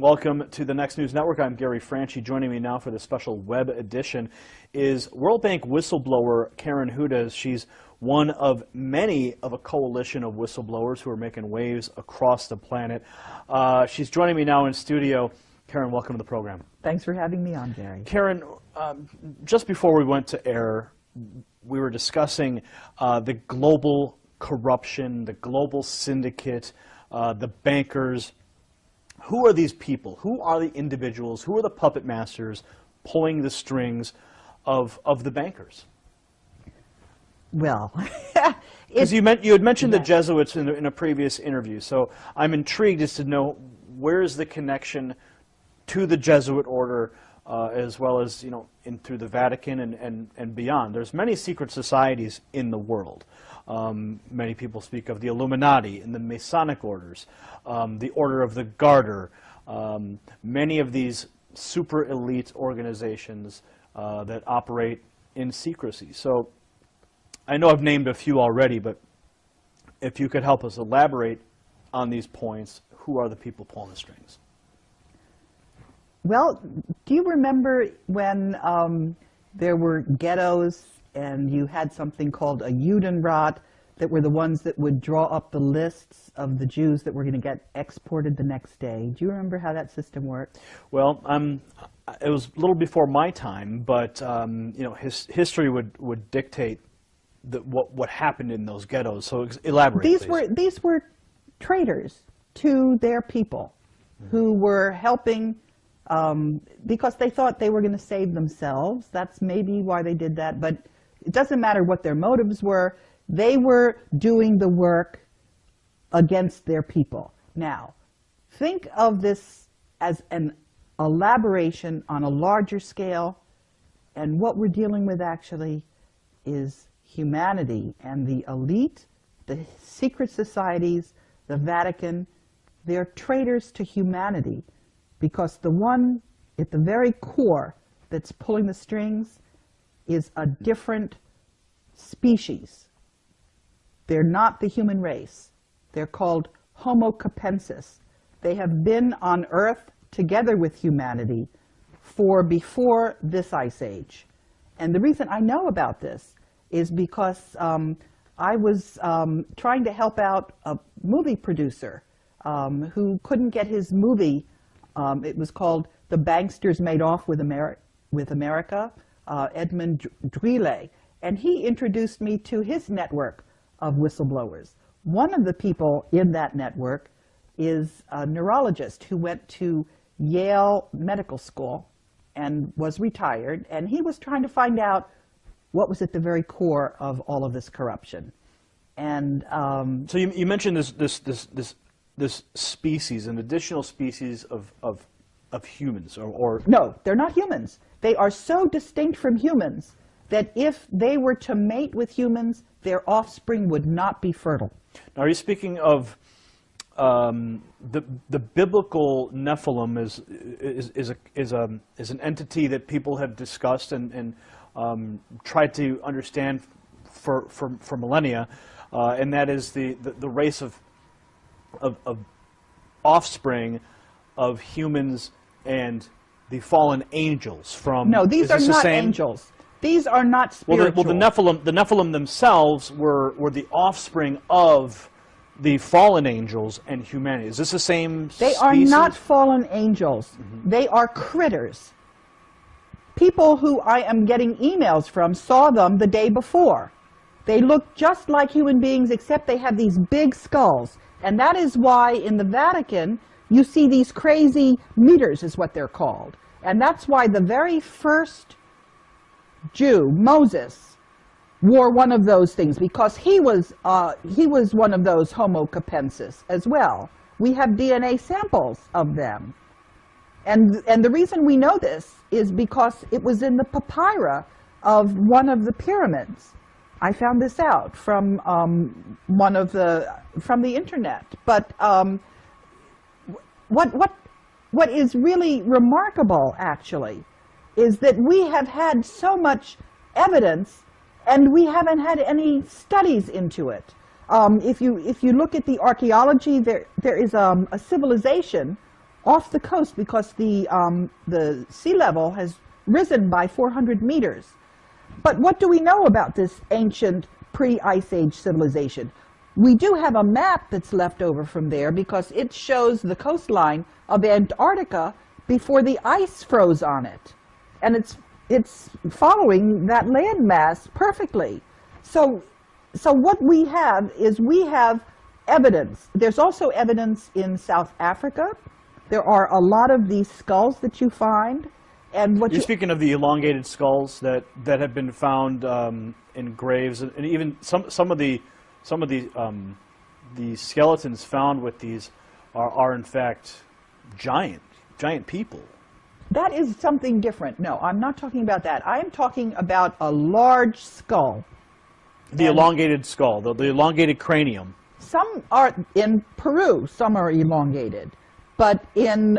Welcome to the Next News Network. I'm Gary Franchi. Joining me now for the special web edition is World Bank whistleblower Karen Hudes. She's one of many of a coalition of whistleblowers who are making waves across the planet. She's joining me now in studio. Karen, welcome to the program. Thanks for having me on, Gary. Karen, just before we went to air, we were discussing the global corruption, the global syndicate, the bankers. Who are these people? Who are the individuals? Who are the puppet masters pulling the strings of the bankers? Well, because you had mentioned the Jesuits in a previous interview, so I'm intrigued as to know where is the connection to the Jesuit order, as well as through the Vatican and beyond. There's many secret societies in the world. Many people speak of the Illuminati and the Masonic orders, the Order of the Garter, many of these super elite organizations that operate in secrecy. So I know I've named a few already, but if you could help us elaborate on these points, who are the people pulling the strings? Well, do you remember when there were ghettos and you had something called a Judenrat that were the ones that would draw up the lists of the Jews that were going to get exported the next day? Do you remember how that system worked? Well, it was a little before my time, but history would dictate what happened in those ghettos. So elaborate, These were traitors to their people who were helping because they thought they were going to save themselves. That's maybe why they did that, but it doesn't matter what their motives were. They were doing the work against their people. Now, think of this as an elaboration on a larger scale, and what we're dealing with actually is humanity and the elite, the secret societies, the Vatican. They're traitors to humanity, because the one at the very core that's pulling the strings is a different species. They're not the human race. They're called Homo capensis. They have been on Earth together with humanity for before this ice age. And the reason I know about this is because I was trying to help out a movie producer who couldn't get his movie. It was called The Banksters Made Off with America, Edmund Drille. And he introduced me to his network of whistleblowers. One of the people in that network is a neurologist who went to Yale Medical School and was retired, and he was trying to find out what was at the very core of all of this corruption. And so you mentioned this species, an additional species of humans, or no, they're not humans. They are so distinct from humans that if they were to mate with humans, their offspring would not be fertile. Now, are you speaking of the biblical Nephilim is an entity that people have discussed and tried to understand for millennia, and that is the race of offspring of humans and the fallen angels from. No, these are not angels. These are not spiritual. Well, the Nephilim themselves were the offspring of the fallen angels and humanity. Is this the same species? They are not fallen angels. They are critters. People who I am getting emails from saw them the day before. They look just like human beings, except they have these big skulls. And that is why in the Vatican you see these crazy meters, is what they're called. And that's why the very first Jew, Moses, wore one of those things, because he was one of those Homo capensis as well. We have DNA samples of them. And the reason we know this is because it was in the papyri of one of the pyramids. I found this out from from the internet. But what is really remarkable, actually, is that we have had so much evidence, and we haven't had any studies into it. If you look at the archaeology, there is a civilization off the coast because the sea level has risen by 400 meters. But what do we know about this ancient pre-Ice Age civilization? We do have a map that's left over from there because it shows the coastline of Antarctica before the ice froze on it. And it's following that landmass perfectly. So what we have is we have evidence. There's also evidence in South Africa. There are a lot of these skulls that you find. And what You're speaking of the elongated skulls that have been found in graves, and even some of the skeletons found with these are in fact giant people. That is something different. No, I'm not talking about that. I am talking about a large skull. The elongated skull, the elongated cranium. Some are in Peru, some are elongated. But in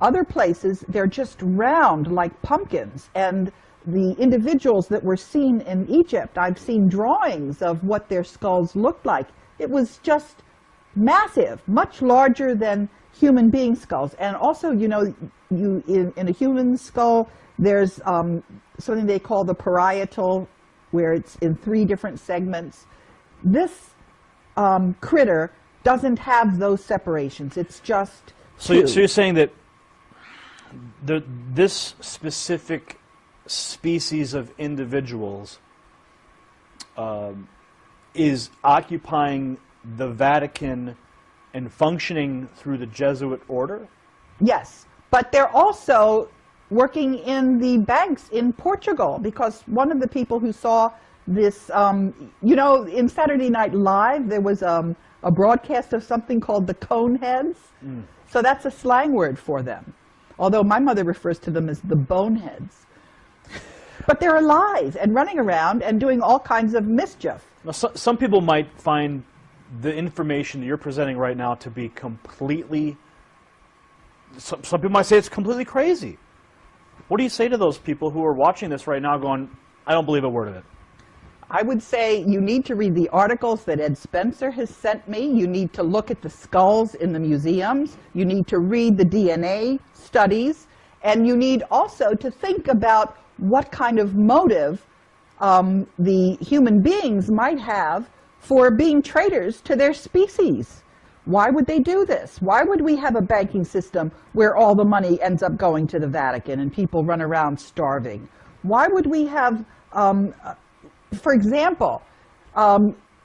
other places, they're just round like pumpkins. And the individuals that were seen in Egypt, I've seen drawings of what their skulls looked like. It was just massive, much larger than human being skulls. And also, you know, in a human skull, there's something they call the parietal, where it's in 3 different segments. This critter doesn't have those separations. It's just so you're saying that this specific species of individuals is occupying the Vatican and functioning through the Jesuit order? Yes, but they're also working in the banks in Portugal, because one of the people who saw this, you know, in Saturday Night Live, there was a broadcast of something called the Coneheads. So that's a slang word for them, although my mother refers to them as the boneheads. But they're alive and running around and doing all kinds of mischief. Now, some people might find the information that you're presenting right now to be completely, some people might say it's completely crazy. What do you say to those people who are watching this right now going, I don't believe a word of it? I would say you need to read the articles that Ed Spencer has sent me. You need to look at the skulls in the museums. You need to read the DNA studies. And you need also to think about what kind of motive the human beings might have for being traitors to their species. Why would they do this? Why would we have a banking system where all the money ends up going to the Vatican and people run around starving? Why would we have, for example,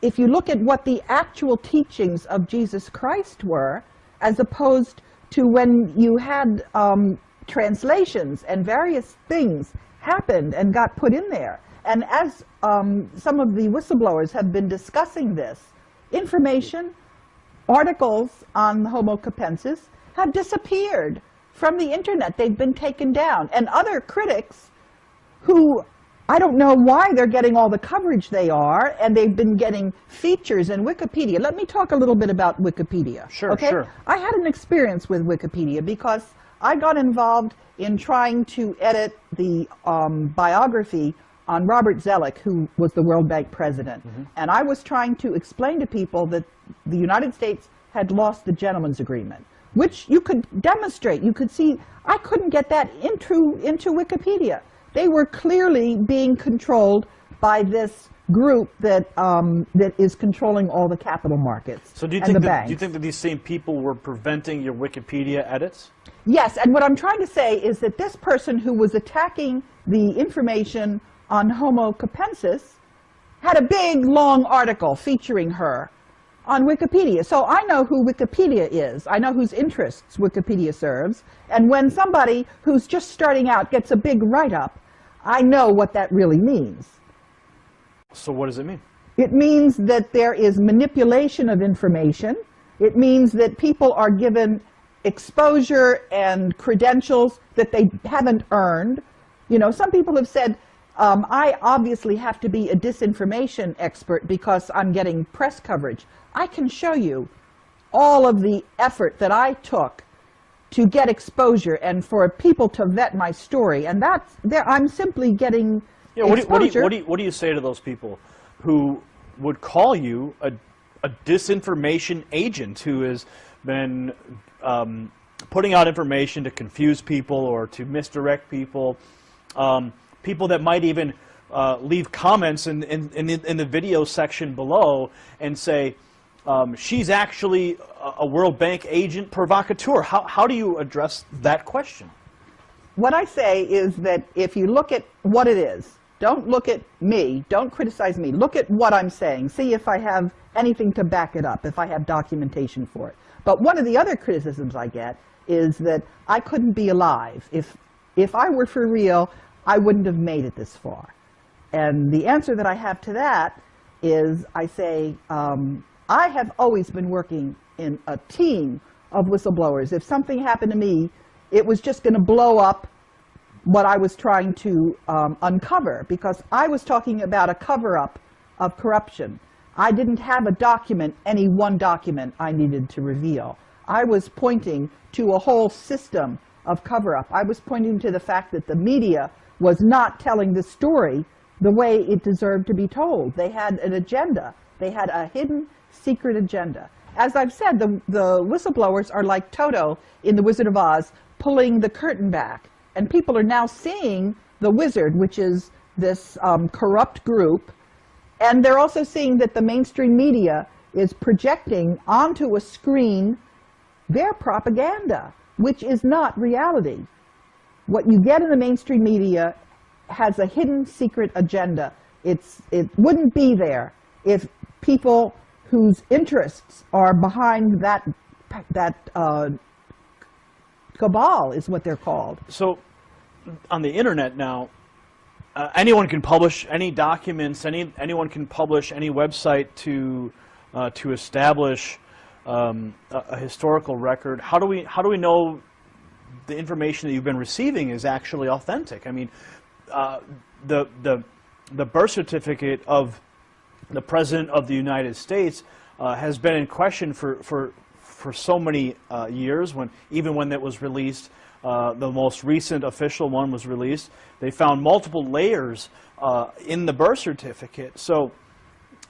if you look at what the actual teachings of Jesus Christ were, as opposed to when you had translations and various things happened and got put in there. And as some of the whistleblowers have been discussing this, information, articles on Homo capensis have disappeared from the internet. They've been taken down. And other critics who, I don't know why they're getting all the coverage they are, and they've been getting features in Wikipedia. Let me talk a little bit about Wikipedia. Sure, okay? sure. I had an experience with Wikipedia because I got involved in trying to edit the biography on Robert Zoellick, who was the World Bank president. And I was trying to explain to people that the United States had lost the gentleman's agreement, which you could demonstrate. You could see, I couldn't get that into Wikipedia. They were clearly being controlled by this group that that is controlling all the capital markets. So do you and think that these same people were preventing your Wikipedia edits? Yes, and what I'm trying to say is that this person who was attacking the information on Homo capensis had a big, long article featuring her on Wikipedia. So I know who Wikipedia is. I know whose interests Wikipedia serves. And when somebody who's just starting out gets a big write-up, I know what that really means. So what does it mean? It means that there is manipulation of information. It means that people are given exposure and credentials that they haven't earned. You know, some people have said, I obviously have to be a disinformation expert because I'm getting press coverage. I can show you all of the effort that I took to get exposure and for people to vet my story. And that's there. I'm simply getting exposure. What do you say to those people who would call you a disinformation agent who has been putting out information to confuse people or to misdirect people. People that might even leave comments in the video section below and say, she's actually a World Bank agent provocateur. How do you address that question? What I say is that if you look at what it is, don't look at me, don't criticize me, look at what I'm saying, see if I have anything to back it up, if I have documentation for it. But one of the other criticisms I get is that I couldn't be alive. If I were for real, I wouldn't have made it this far. And the answer that I have to that is I say, I have always been working in a team of whistleblowers. If something happened to me, it was just going to blow up what I was trying to uncover, because I was talking about a cover-up of corruption. I didn't have a document, any one document I needed to reveal. I was pointing to a whole system of cover-up. I was pointing to the fact that the media was not telling the story the way it deserved to be told. They had an agenda. They had a hidden, secret agenda. As I've said, the whistleblowers are like Toto in The Wizard of Oz, pulling the curtain back. And people are now seeing the wizard, which is this corrupt group. And they're also seeing that the mainstream media is projecting onto a screen their propaganda, which is not reality. What you get in the mainstream media has a hidden secret agenda. It wouldn't be there if people whose interests are behind that cabal is what they're called. So on the internet now, anyone can publish any documents, anyone can publish any website to establish a historical record. How do we know the information that you've been receiving is actually authentic? I mean, the birth certificate of the President of the United States has been in question for so many years. Even when it was released, the most recent official one was released, they found multiple layers in the birth certificate. So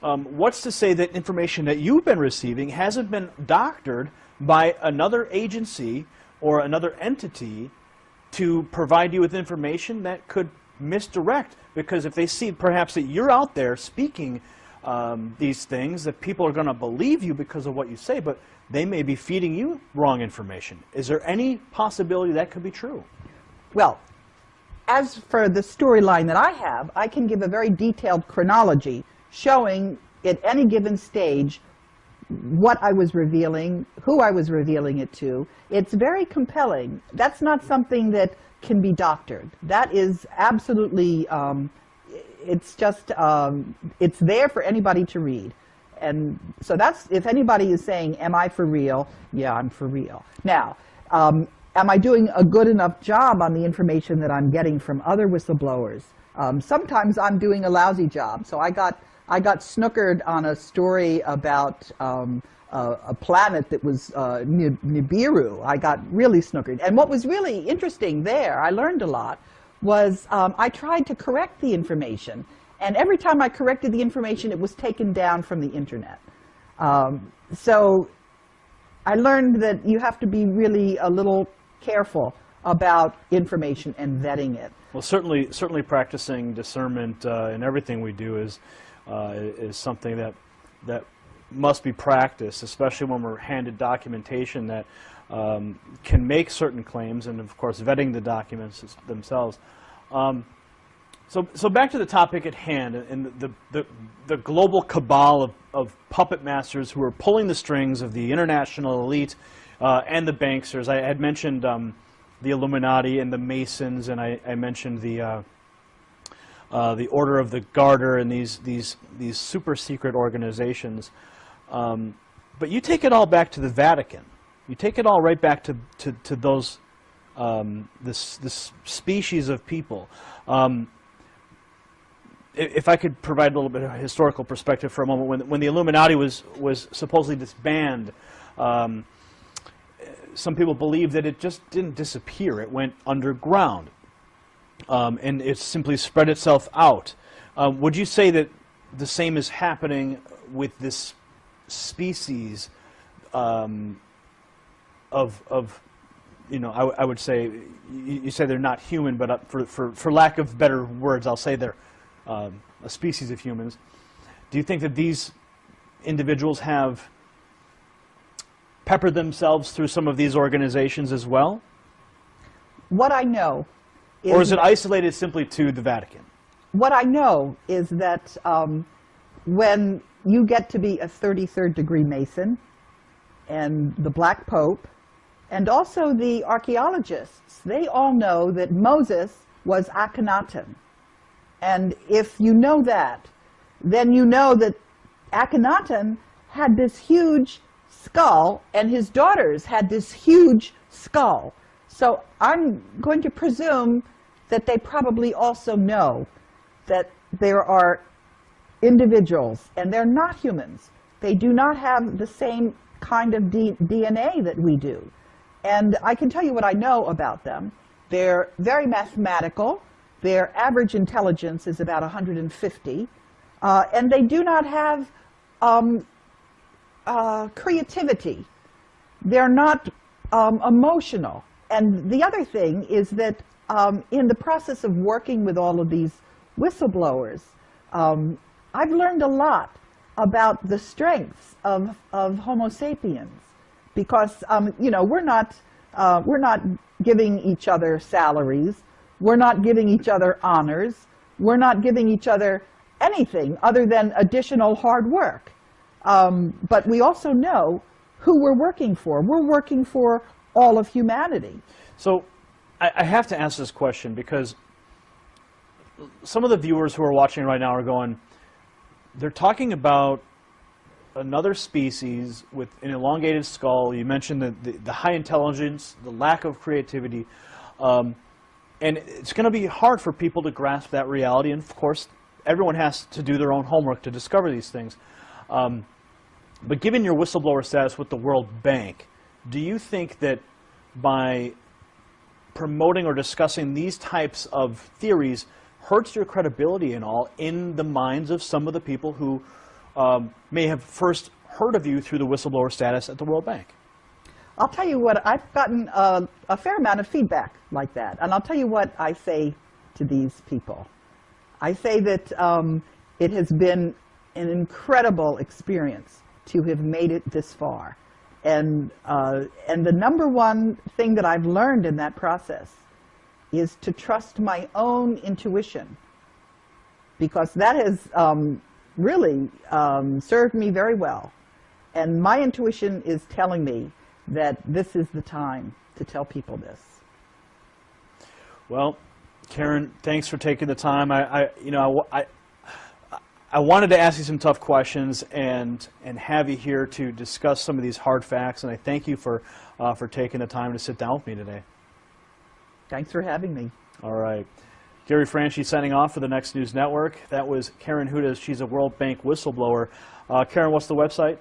what's to say that information that you've been receiving hasn't been doctored by another agency or another entity to provide you with information that could misdirect? Because if they see perhaps that you're out there speaking these things, that people are going to believe you because of what you say, but they may be feeding you wrong information. Is there any possibility that could be true? Well, as for the storyline that I have, I can give a very detailed chronology showing at any given stage what I was revealing, who I was revealing it to. It's very compelling. That's not something that can be doctored. That is absolutely, it's just, it's there for anybody to read. And so that's, if anybody is saying, am I for real? Yeah, I'm for real. Now, am I doing a good enough job on the information that I'm getting from other whistleblowers? Sometimes I'm doing a lousy job. So I got snookered on a story about a planet that was Nibiru. I got really snookered. And what was really interesting there, I learned a lot, was I tried to correct the information. And every time I corrected the information, it was taken down from the internet. So I learned that you have to be really a little careful about information and vetting it. Well, certainly practicing discernment in everything we do is something that must be practiced, especially when we're handed documentation that can make certain claims, and of course vetting the documents themselves. So back to the topic at hand, and the global cabal of puppet masters who are pulling the strings of the international elite and the banksters. I had mentioned the Illuminati and the Masons, and I mentioned the Order of the Garter and these super secret organizations. But you take it all back to the Vatican. You take it all right back to those this species of people. If I could provide a little bit of historical perspective for a moment, when the Illuminati was supposedly disbanded, some people believe that it just didn't disappear. It went underground, and it simply spread itself out. Would you say that the same is happening with this species of you know, I would say, you say they're not human, but for lack of better words, I'll say they're a species of humans. Do you think that these individuals have peppered themselves through some of these organizations as well? What I know is... Or is it isolated simply to the Vatican? What I know is that when you get to be a 33rd degree Mason, and the Black Pope, and also the archaeologists, they all know that Moses was Akhenaten. And if you know that, then you know that Akhenaten had this huge skull, and his daughters had this huge skull. So I'm going to presume that they probably also know that there are individuals, and they're not humans. They do not have the same kind of DNA that we do. And I can tell you what I know about them. They're very mathematical. Their average intelligence is about 150. And they do not have creativity. They're not emotional. And the other thing is that in the process of working with all of these whistleblowers, I've learned a lot about the strengths of Homo sapiens, because you know, we're not giving each other salaries, we're not giving each other honors, we're not giving each other anything other than additional hard work. But we also know who we're working for. We're working for all of humanity. So I have to ask this question, because some of the viewers who are watching right now are going, they're talking about another species with an elongated skull. You mentioned the high intelligence, the lack of creativity, and it's going to be hard for people to grasp that reality. And of course, everyone has to do their own homework to discover these things. But given your whistleblower status with the World Bank, do you think that by promoting or discussing these types of theories hurts your credibility and all in the minds of some of the people who may have first heard of you through the whistleblower status at the World Bank? I'll tell you what, I've gotten a fair amount of feedback like that. And I'll tell you what I say to these people. I say that it has been an incredible experience to have made it this far. And the number one thing that I've learned in that process is to trust my own intuition, because that has really served me very well. And my intuition is telling me that this is the time to tell people this. Well, Karen, thanks for taking the time. I wanted to ask you some tough questions and have you here to discuss some of these hard facts, and I thank you for taking the time to sit down with me today. Thanks for having me. All right. Gary Franchi signing off for the Next News Network. That was Karen Hudes. She's a World Bank whistleblower. Karen, what's the website?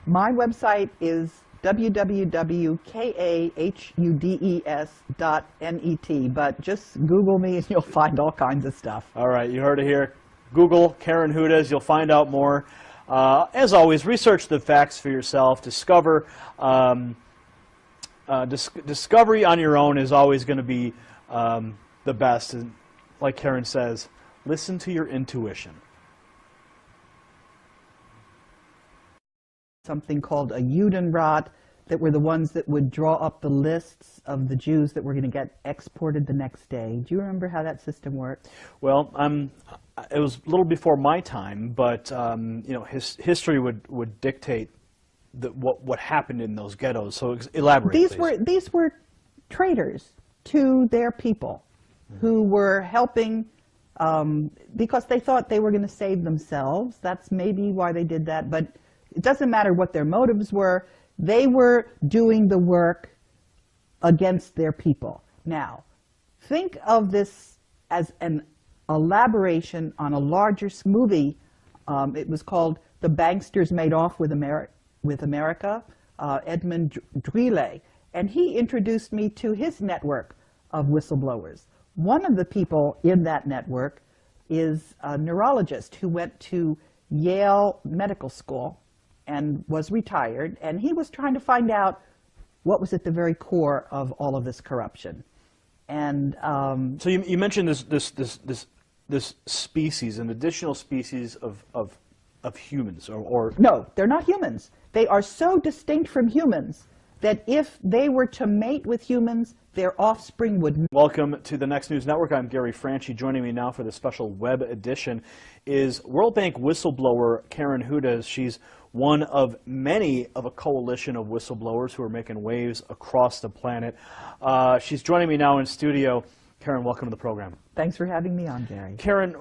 My website is www.kahudes.net, but just Google me and you'll find all kinds of stuff. All right, you heard it here. Google Karen Hudes. You'll find out more. As always, research the facts for yourself. Discover. Discovery on your own is always going to be the best. And like Karen says, listen to your intuition. Something called a Judenrat, that were the ones that would draw up the lists of the Jews that were going to get exported the next day. Do you remember how that system worked? Well, it was a little before my time, but you know, history would dictate what happened in those ghettos. So elaborate, please. These were traitors to their people, who were helping because they thought they were going to save themselves. That's maybe why they did that, but it doesn't matter what their motives were. They were doing the work against their people. Now, think of this as an elaboration on a larger movie. It was called The Banksters Made Off with America, Edmund Drille, and he introduced me to his network of whistleblowers. One of the people in that network is a neurologist who went to Yale Medical School and was retired, and he was trying to find out what was at the very core of all of this corruption. And so you mentioned this species, an additional species of humans, or no, they're not humans. They are so distinct from humans that if they were to mate with humans, their offspring would. Welcome to the Next News Network. I'm Gary Franchi. Joining me now for the special web edition is World Bank whistleblower Karen Hudes. She's one of many of a coalition of whistleblowers who are making waves across the planet. She's joining me now in studio. Karen, welcome to the program. Thanks for having me on, Gary. Karen,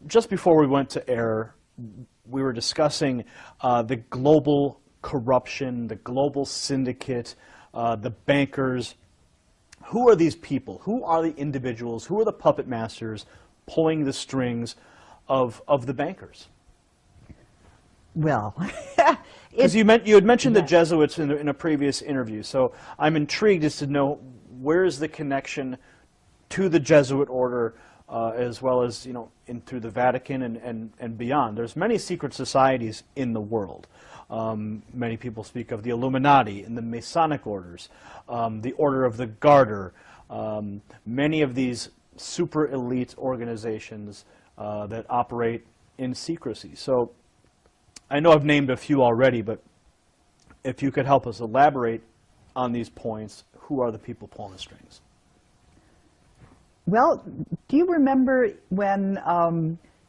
just before we went to air, we were discussing the global corruption, the global syndicate, the bankers. Who are these people? Who are the individuals? Who are the puppet masters pulling the strings of the bankers? Well, because you had mentioned the Jesuits in a previous interview, so I'm intrigued as to know where is the connection to the Jesuit order, as well as through the Vatican and beyond. There's many secret societies in the world. Many people speak of the Illuminati and the Masonic orders, the Order of the Garter, many of these super elite organizations that operate in secrecy. So I know I've named a few already, but if you could help us elaborate on these points, who are the people pulling the strings? Well, do you remember when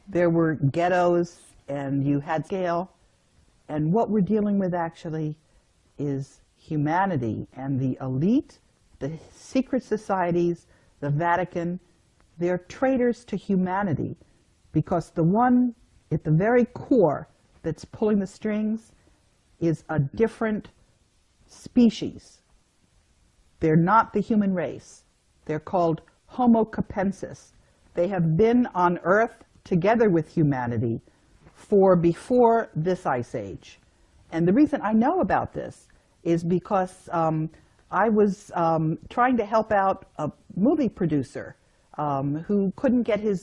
there were ghettos and you had scale? And what we're dealing with actually is humanity, and the elite, the secret societies, the Vatican, they're traitors to humanity, because the one at the very core that's pulling the strings is a different species. They're not the human race. They're called Homo capensis. They have been on Earth together with humanity for before this ice age. And the reason I know about this is because I was trying to help out a movie producer who couldn't get his